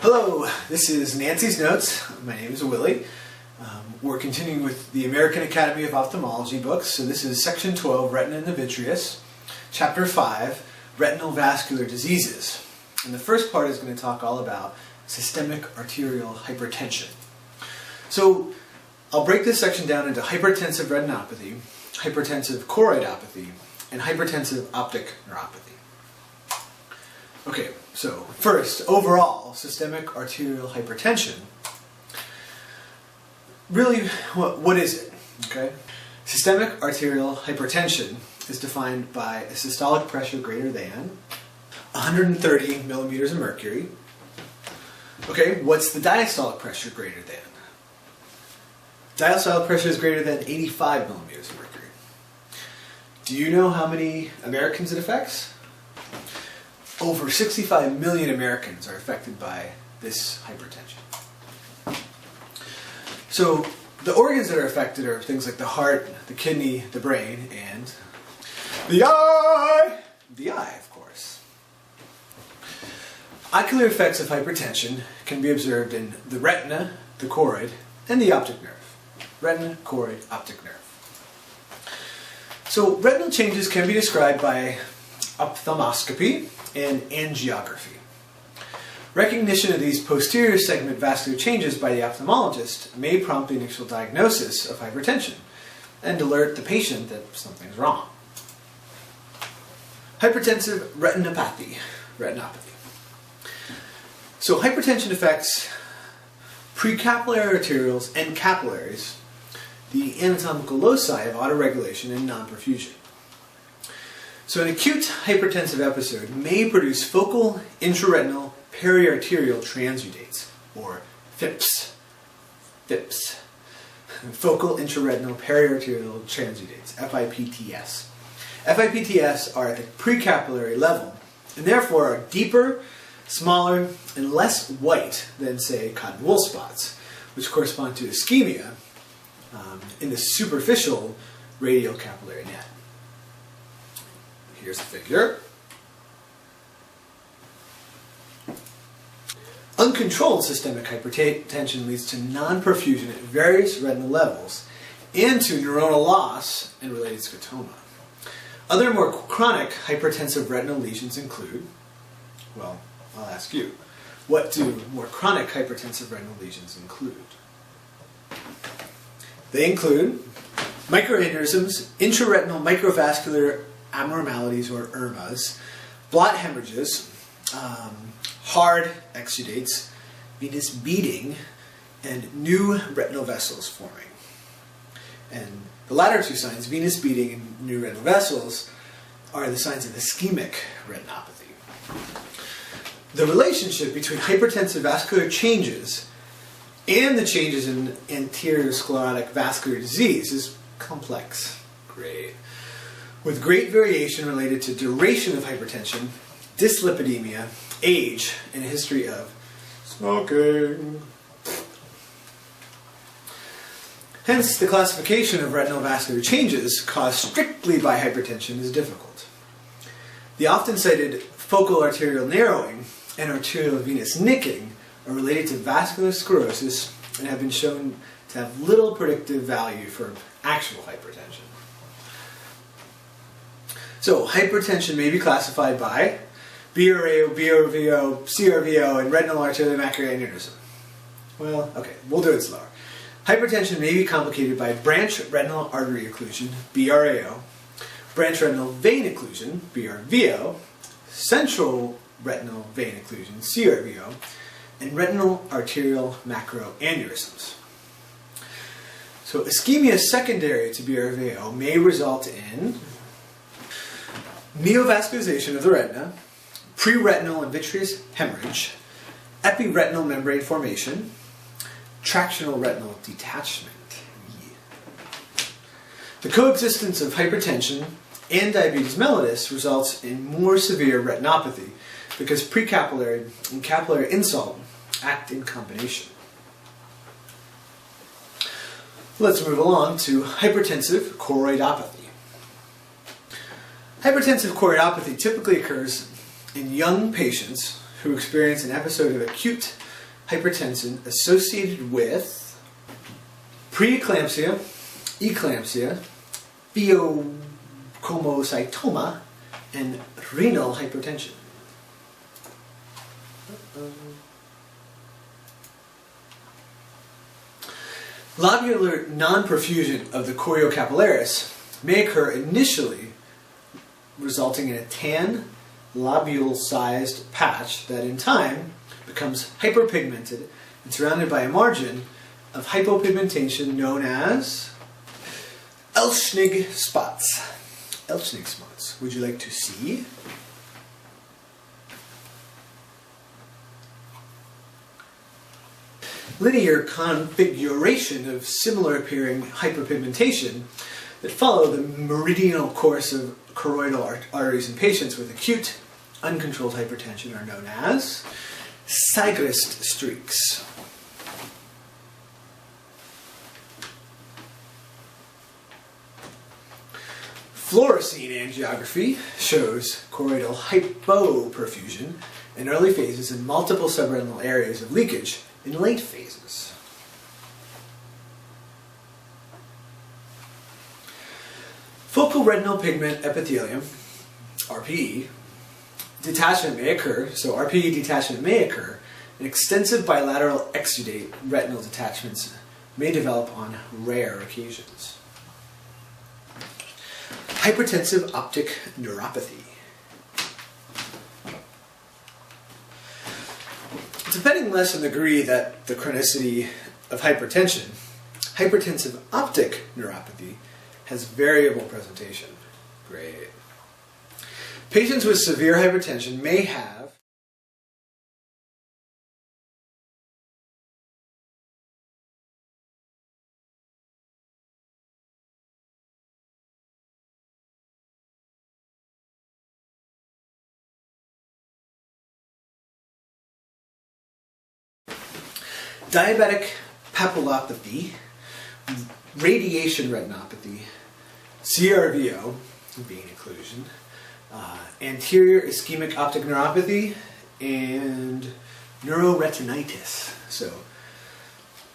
Hello, this is Nancy's Notes. My name is Willie. We're continuing with the American Academy of Ophthalmology books. So this is Section 12, Retina and the Vitreous, Chapter 5, Retinal Vascular Diseases. And the first part is going to talk all about systemic arterial hypertension. So I'll break this section down into hypertensive retinopathy, hypertensive choroidopathy, and hypertensive optic neuropathy. Okay, so first, overall, systemic arterial hypertension. Really, what is it? Okay, systemic arterial hypertension is defined by a systolic pressure greater than 130 millimeters of mercury. Okay, what's the diastolic pressure greater than? Diastolic pressure is greater than 85 millimeters of mercury. Do you know how many Americans it affects? Over 65 million Americans are affected by this hypertension. So the organs that are affected are things like the heart, the kidney, the brain, and the eye! The eye, of course. Ocular effects of hypertension can be observed in the retina, the choroid, and the optic nerve. Retina, choroid, optic nerve. So retinal changes can be described by ophthalmoscopy and angiography. Recognition of these posterior segment vascular changes by the ophthalmologist may prompt the initial diagnosis of hypertension and alert the patient that something's wrong. Hypertensive retinopathy. So hypertension affects precapillary arterioles and capillaries, the anatomical loci of autoregulation and non-perfusion. So an acute hypertensive episode may produce focal intraretinal periarterial transudates, or FIPS. Focal intraretinal periarterial transudates, FIPTS. FIPTS are at the precapillary level, and therefore are deeper, smaller, and less white than, say, cotton wool spots, which correspond to ischemia in the superficial radial capillary net. Here's the figure. Uncontrolled systemic hypertension leads to non-perfusion at various retinal levels and to neuronal loss and related scotoma. Other more chronic hypertensive retinal lesions include, well, I'll ask you, what do more chronic hypertensive retinal lesions include? They include microaneurysms, intraretinal microvascular abnormalities, or IRMAs, blot hemorrhages, hard exudates, venous beading, and new retinal vessels forming. And the latter two signs, venous beading and new retinal vessels, are the signs of ischemic retinopathy. The relationship between hypertensive vascular changes and the changes in anterior sclerotic vascular disease is complex. Great. With great variation related to duration of hypertension, dyslipidemia, age, and a history of smoking. Hence, the classification of retinal vascular changes caused strictly by hypertension is difficult. The often cited focal arterial narrowing and arterial venous nicking are related to vascular sclerosis and have been shown to have little predictive value for actual hypertension. So, hypertension may be classified by BRAO, BRVO, CRVO, and retinal arterial macular aneurysm. Well, okay, we'll do it slower. Hypertension may be complicated by branch retinal artery occlusion, BRAO, branch retinal vein occlusion, BRVO, central retinal vein occlusion, CRVO, and retinal arterial macroaneurysms. So, ischemia secondary to BRVO may result in neovascularization of the retina, preretinal and vitreous hemorrhage, epiretinal membrane formation, tractional retinal detachment. The coexistence of hypertension and diabetes mellitus results in more severe retinopathy because precapillary and capillary insult act in combination. Let's move along to hypertensive choroidopathy. Hypertensive choroidopathy typically occurs in young patients who experience an episode of acute hypertension associated with preeclampsia, eclampsia, pheochromocytoma, and renal hypertension. Lobular non-perfusion of the choriocapillaris may occur initially, resulting in a tan, lobule-sized patch that in time becomes hyperpigmented and surrounded by a margin of hypopigmentation known as Elschnig spots. Elschnig spots. Would you like to see? Linear configuration of similar appearing hyperpigmentation that follow the meridional course of choroidal arteries in patients with acute, uncontrolled hypertension are known as Sigrist streaks. Fluorescein angiography shows choroidal hypoperfusion in early phases and multiple subretinal areas of leakage in late phases. Focal retinal pigment epithelium, RPE, detachment may occur, so RPE detachment may occur, and extensive bilateral exudate retinal detachments may develop on rare occasions. Hypertensive optic neuropathy. Depending less on the degree that the chronicity of hypertension, hypertensive optic neuropathy has variable presentation. Great. Patients with severe hypertension may have diabetic papillopathy, radiation retinopathy, CRVO, vein occlusion, anterior ischemic optic neuropathy, and neuroretinitis. So,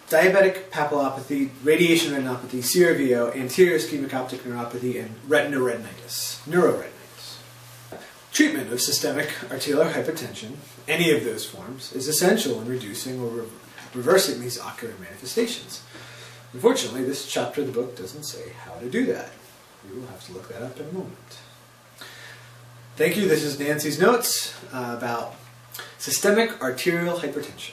diabetic papillopathy, radiation retinopathy, CRVO, anterior ischemic optic neuropathy, and retinoretinitis, neuroretinitis. Treatment of systemic arterial hypertension, any of those forms, is essential in reducing or reversing these ocular manifestations. Unfortunately, this chapter of the book doesn't say how to do that. We will have to look that up in a moment. Thank you. This is Nancy's notes about systemic arterial hypertension.